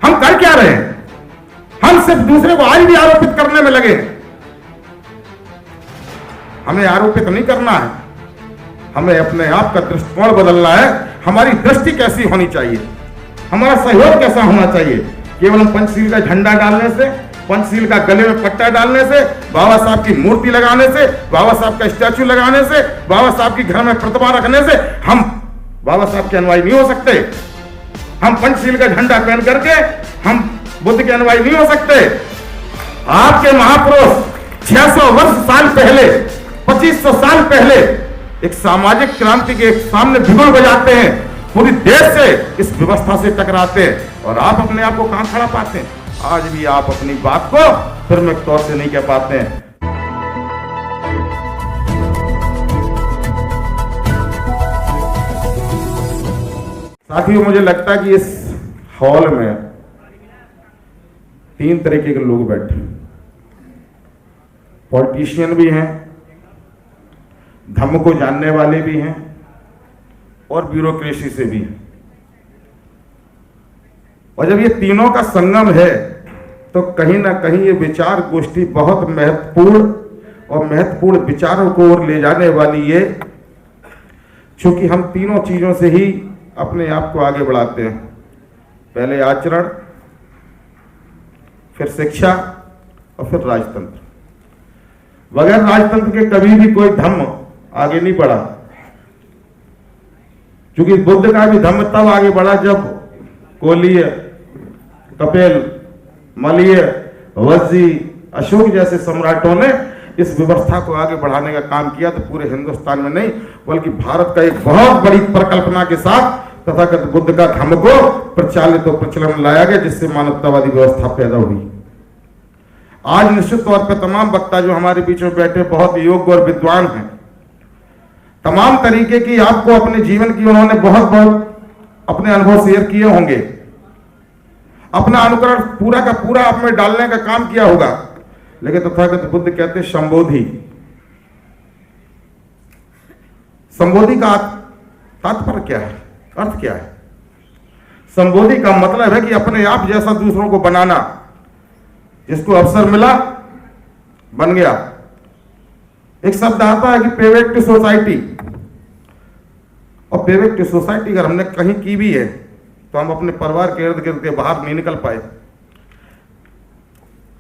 हम कर क्या रहे हैं? हम सिर्फ दूसरे को आज भी आरोपित करने में लगे। हमें आरोपित नहीं करना है, हमें अपने आप का दृष्टिकोण बदलना है। हमारी दृष्टि कैसी होनी चाहिए, हमारा सहयोग कैसा होना चाहिए। केवल हम पंचशील का झंडा डालने से, पंचशील का गले में पट्टा डालने से, बाबा साहब की मूर्ति लगाने से, बाबा साहब का स्टैचू लगाने से, बाबा साहब की घर में प्रतिमा रखने से हम बाबा साहब के अनुयायी नहीं हो सकते। हम पंचशील का झंडा पहन करके हम बुद्ध के अनुयायी नहीं हो सकते। आपके महापुरुष 600 वर्ष साल पहले, 2500 साल पहले एक सामाजिक क्रांति के सामने ढिगुल बजाते हैं, पूरी देश से इस व्यवस्था से टकराते हैं, और आप अपने आप को कहां खड़ा पाते हैं? आज भी आप अपनी बात को फिल्मिक तौर से नहीं कह पाते हैं। साथियों, मुझे लगता है कि इस हॉल में 3 तरीके के लोग बैठे, पॉलिटिशियन भी हैं, धर्म को जानने वाले भी हैं, और ब्यूरोक्रेसी से भी। और जब ये तीनों का संगम है तो कहीं ना कहीं ये विचार गोष्ठी बहुत महत्वपूर्ण और महत्वपूर्ण विचारों को ओर ले जाने वाली है, क्योंकि हम तीनों चीजों से ही अपने आप को आगे बढ़ाते हैं। पहले आचरण, फिर शिक्षा और फिर राजतंत्र। बगैर राजतंत्र के कभी भी कोई धर्म आगे नहीं बढ़ा, क्योंकि बुद्ध का भी धर्म तब आगे बढ़ा जब कोलीय, कपिल, मलय, वज्जी, अशोक जैसे सम्राटों ने इस व्यवस्था को आगे बढ़ाने का काम किया। तो पूरे हिंदुस्तान में नहीं बल्कि भारत का एक बहुत बड़ी परिकल्पना के साथ तथागत बुद्ध का धर्म को प्रचालित और प्रचलन लाया गया, जिससे मानवतावादी व्यवस्था पैदा हुई। आज निश्चित तौर पर तमाम वक्ता जो हमारे बीच में बैठे बहुत योग्य और विद्वान हैं, तमाम तरीके की आपको अपने जीवन की उन्होंने बहुत अपने अनुभव शेयर किए होंगे, अपना अनुकरण पूरा का पूरा आप में डालने का काम किया होगा। लेकिन तथागत बुद्ध कहते संबोधि, संबोधि का तात्पर्य क्या है, अर्थ क्या है? संबोधि का मतलब है कि अपने आप जैसा दूसरों को बनाना। जिसको अवसर मिला बन गया। एक शब्द आता है कि पेवेट टू सोसाइटी, और पेवेट टू सोसाइटी अगर हमने कहीं की भी है तो हम अपने परिवार के इर्द गिर्द के बाहर नहीं निकल पाए।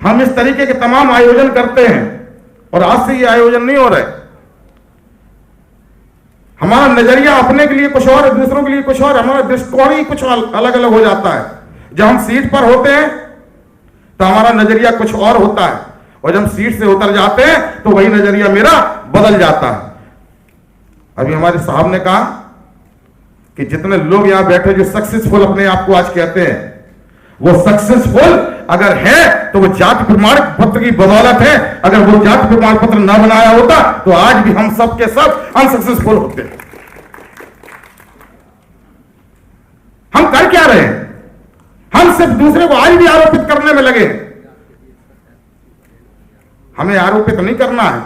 हम इस तरीके के तमाम आयोजन करते हैं, और आज से ये आयोजन नहीं हो रहे। हमारा नजरिया अपने के लिए कुछ और है, दूसरों के लिए कुछ और, हमारा दृष्टिकोण ही कुछ अलग अलग हो जाता है। जब हम सीट पर होते हैं तो हमारा नजरिया कुछ और होता है, और जब हम सीट से उतर जाते हैं तो वही नजरिया मेरा बदल जाता है। अभी हमारे साहब ने कहा कि जितने लोग यहां बैठे जो सक्सेसफुल अपने आप को आज कहते हैं, वो सक्सेसफुल अगर है तो वो जाति प्रमाण पत्र की बदौलत है। अगर वो जाति प्रमाण पत्र ना बनाया होता तो आज भी हम सब के सब अनसक्सेसफुल होते। हम कर क्या रहे हैं? हम सिर्फ दूसरे को आज भी आरोपित करने में लगे। हमें आरोपित नहीं करना है,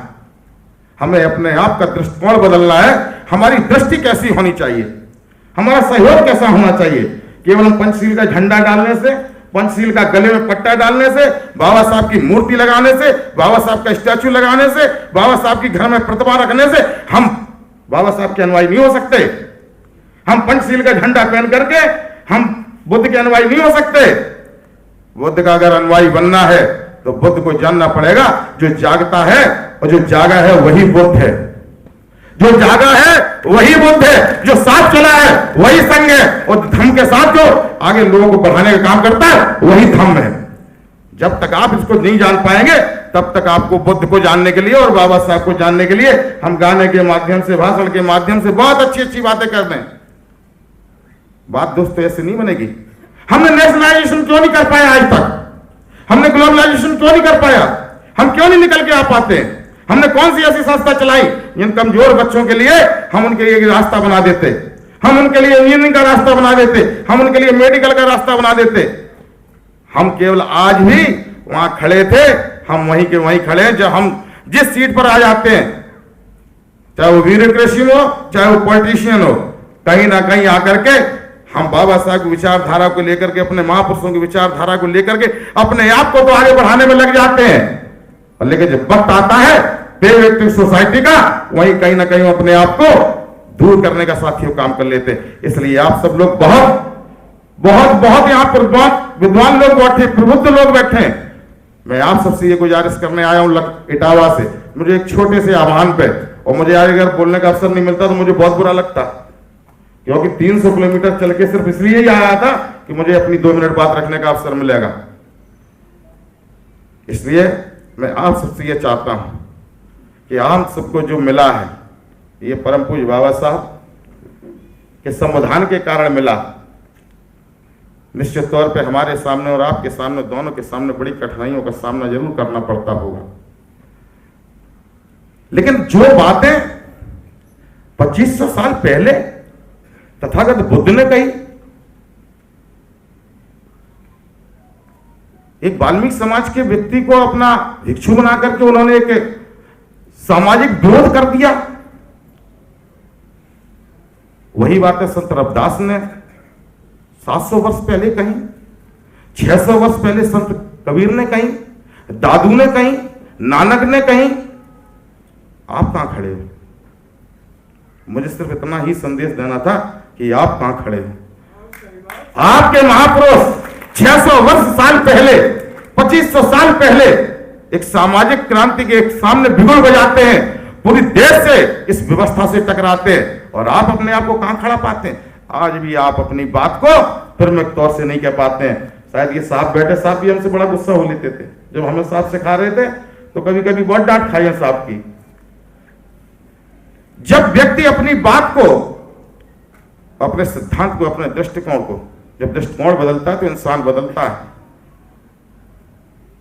हमें अपने आप का दृष्टिकोण बदलना है। हमारी दृष्टि कैसी होनी चाहिए, हमारा सहयोग कैसा होना चाहिए। केवल हम पंचशील का झंडा डालने से, पंचशील का गले में पट्टा डालने से, बाबा साहब की मूर्ति लगाने से, बाबा साहब का स्टैचू लगाने से, बाबा साहब की घर में प्रतिमा रखने से हम बाबा साहब के अनुयायी नहीं हो सकते। हम पंचशील का झंडा पहन करके हम बुद्ध के अनुयायी नहीं हो सकते। बुद्ध का अगर अनुयायी बनना है तो बुद्ध को जानना पड़ेगा जो जागता है, और जो जागा है वही बुद्ध है। जो जागा है वही बुद्ध है, जो साथ चला है वही संघ है, और धर्म के साथ जो आगे लोगों को बढ़ाने का काम करता है वही धर्म है। जब तक आप इसको नहीं जान पाएंगे तब तक आपको बुद्ध को जानने के लिए और बाबा साहब को जानने के लिए हम गाने के माध्यम से, भाषण के माध्यम से बहुत अच्छी अच्छी बातें कर रहे हैं। बात दोस्तों ऐसे नहीं बनेगी। हमने नेशनलाइजेशन क्यों नहीं कर पाया आज तक? हमने ग्लोबलाइजेशन क्यों नहीं कर पाया? हम क्यों नहीं निकल के आ पाते? हमने कौन सी ऐसी संस्था चलाई जिन कमजोर बच्चों के लिए हम उनके लिए रास्ता बना देते, हम उनके लिए इंजीनियरिंग का रास्ता बना देते, हम उनके लिए मेडिकल का रास्ता बना देते। हम केवल आज भी वहां खड़े थे, हम वहीं के वहीं खड़े हैं। जब हम जिस सीट पर आ जाते हैं, चाहे वो ब्यूरोक्रेसी हो चाहे वो पॉलिटिशियन हो, कहीं ना कहीं आकर के हम बाबा साहब की विचारधारा को लेकर के, अपने महापुरुषों की विचारधारा को लेकर के अपने आप को तो आगे बढ़ाने में लग जाते हैं, और लेकिन जब वक्त आता है पे सोसाइटी का, वहीं कहीं ना कहीं अपने आप को दूर करने का साथियों काम कर लेते हैं। इसलिए आप सब लोग बहुत बहुत बहुत यहाँ पर बहुत विद्वान लोग बैठे, प्रबुद्ध लोग बैठे हैं। मैं आप सबसे ये गुजारिश करने आया हूं इटावा से, मुझे एक छोटे से आह्वान पे, और मुझे आज अगर बोलने का अवसर नहीं मिलता तो मुझे बहुत बुरा लगता, क्योंकि 300 किलोमीटर चल के सिर्फ इसलिए ही आया था कि मुझे अपनी 2 मिनट बात रखने का अवसर मिलेगा। इसलिए मैं आप सबसे ये चाहता हूं कि आप सबको जो मिला है, ये परम पूज्य बाबा साहब के संविधान के कारण मिला। निश्चित तौर पे हमारे सामने और आपके सामने, दोनों के सामने बड़ी कठिनाइयों का सामना जरूर करना पड़ता होगा, लेकिन जो बातें 2500 साल पहले तथागत बुद्ध ने कही, एक वाल्मीकि समाज के व्यक्ति को अपना भिक्षु बना करके उन्होंने एक सामाजिक विरोध कर दिया, वही बातें संत रविदास ने 700 वर्ष पहले कही, 600 वर्ष पहले संत कबीर ने कही, दादू ने कही, नानक ने कही। आप कहां खड़े हो? मुझे सिर्फ इतना ही संदेश देना था कि आप कहां खड़े हो। आपके महापुरुष 600 वर्ष साल पहले, 2500 साल पहले एक सामाजिक क्रांति के सामने बिगुल बजाते हैं, पूरी देश से इस व्यवस्था से टकराते हैं, और आप अपने आप को कहां खड़ा पाते हैं? आज भी आप अपनी बात को फिल्मिक तौर से नहीं कह पाते हैं। शायद ये साहब बैठे साहब भी हमसे बड़ा गुस्सा हो लेते थे, जब हमें साहब सिखा रहे थे तो कभी कभी बहुत डांट खाई है साहब की। जब व्यक्ति अपनी बात को, अपने सिद्धांत को, अपने दृष्टिकोण को, जब दृष्टिकोण बदलता है तो इंसान बदलता है,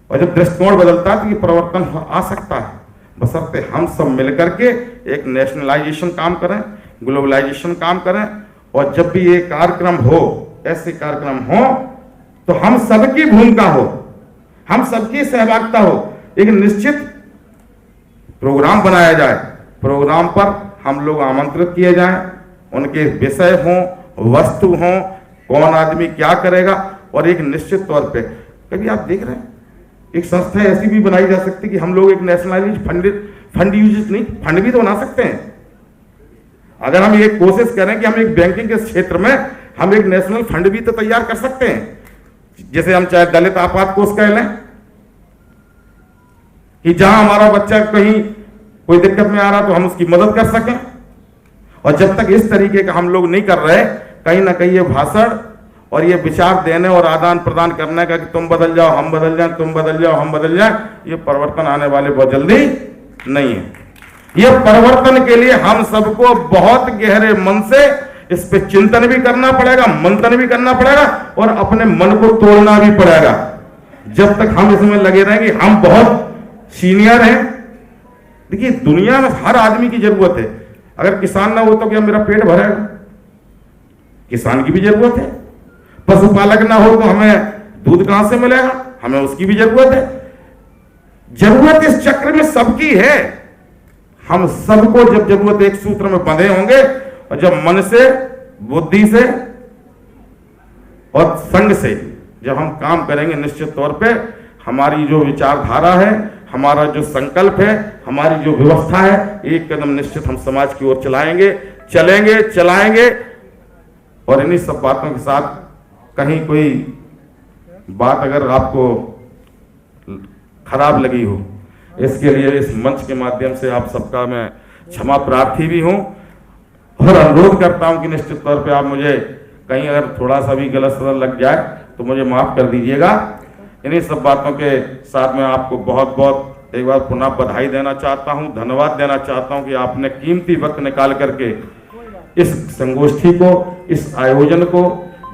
और जब दृष्टिकोण बदलता है तो ये परिवर्तन आ सकता है, बशर्ते हम सब मिलकर के एक नेशनलाइजेशन काम करें, ग्लोबलाइजेशन काम करें, और जब भी ये कार्यक्रम हो, ऐसे कार्यक्रम हो, तो हम सबकी भूमिका हो, हम सबकी सहभागिता हो, एक निश्चित प्रोग्राम बनाया जाए, प्रोग्राम पर हम लोग आमंत्रित किए जाएं, उनके विषय हों, वस्तु हों, कौन आदमी क्या करेगा, और एक निश्चित तौर पे कभी आप देख रहे हैं एक संस्था ऐसी भी बनाई जा सकती है कि हम लोग एक नेशनलाइज फंड यूज नहीं, फंड भी तो बना सकते हैं। अगर हम ये कोशिश करें कि हम एक बैंकिंग के क्षेत्र में हम एक नेशनल फंड भी तो तैयार कर सकते हैं, जैसे हम चाहे दलित आपात कोष कह लें, कि जहां हमारा बच्चा कहीं कोई दिक्कत में आ रहा तो हम उसकी मदद कर सकें। और जब तक इस तरीके का हम लोग नहीं कर रहे, कहीं ना कहीं ये भाषण और ये विचार देने और आदान प्रदान करने का कि तुम बदल जाओ हम बदल जाए, तुम बदल जाओ हम बदल जाए, ये परिवर्तन आने वाले बहुत जल्दी नहीं है। ये परिवर्तन के लिए हम सबको बहुत गहरे मन से इस पे चिंतन भी करना पड़ेगा, मंथन भी करना पड़ेगा, और अपने मन को तोड़ना भी पड़ेगा। जब तक हम इसमें लगे रहेंगे हम बहुत सीनियर हैं। देखिए दुनिया में हर आदमी की जरूरत है, अगर किसान ना हो तो क्या मेरा पेट भरेगा? किसान की भी जरूरत है। पशुपालक ना हो तो हमें दूध कहां से मिलेगा? हमें उसकी भी जरूरत है। जरूरत इस चक्र में सबकी है। हम सबको जब जरूरत एक सूत्र में बंधे होंगे, और जब मन से, बुद्धि से और संग से जब हम काम करेंगे, निश्चित तौर पे हमारी जो विचारधारा है, हमारा जो संकल्प है, हमारी जो व्यवस्था है, एक कदम निश्चित हम समाज की ओर चलाएंगे, चलाएंगे। और इन्हीं सब बातों के साथ कहीं कोई बात अगर आपको खराब लगी हो, इसके लिए इस मंच के माध्यम से आप सबका मैं क्षमा प्रार्थी भी हूं, और अनुरोध करता हूं कि निश्चित तौर पे आप मुझे कहीं अगर थोड़ा सा भी गलत सलत लग जाए तो मुझे माफ कर दीजिएगा। इन्हीं सब बातों के साथ मैं आपको बहुत बहुत एक बार पुनः बधाई देना चाहता हूं, धन्यवाद देना चाहता हूं कि आपने कीमती वक्त निकाल करके इस संगोष्ठी को, इस आयोजन को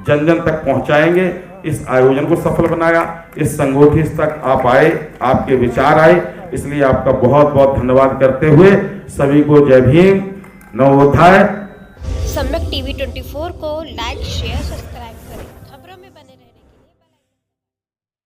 जन जन तक पहुंचाएंगे, इस आयोजन को सफल बनाया, इस संगोष्ठी तक आप आए, आपके विचार आए, इसलिए आपका बहुत बहुत धन्यवाद करते हुए सभी को जय भीम, नवोत्थाय। सम्यक टीवी 24 को लाइक, शेयर, सब्सक्राइब